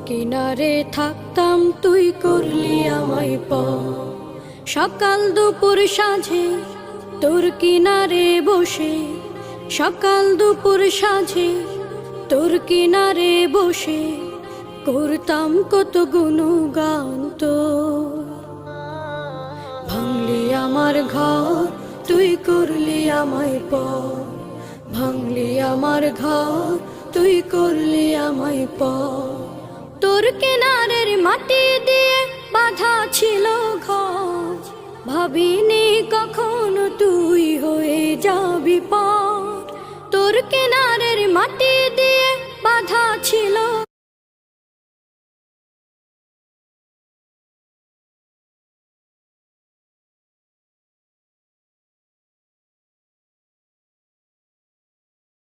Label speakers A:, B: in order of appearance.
A: কিনারে থাকতাম তুই করলি আমায় সকাল দুপুর সাঁঝে তোর কিনারে বসে, সকাল দুপুর সাঁঝে তোর কিনারে বসে করতাম কত গুণগান তোর। ভাঙলি আমার ঘর তুই করলি আমায় ভাঙলি আমার ঘর তুই করলি আমায় তোর কিনারের মাটি দিয়ে বাঁধা ছিল ঘর, ভাবিনি কখনো তুই হয়ে যাবি পার। তোর কিনারের মাটি দিয়ে বাঁধা ছিল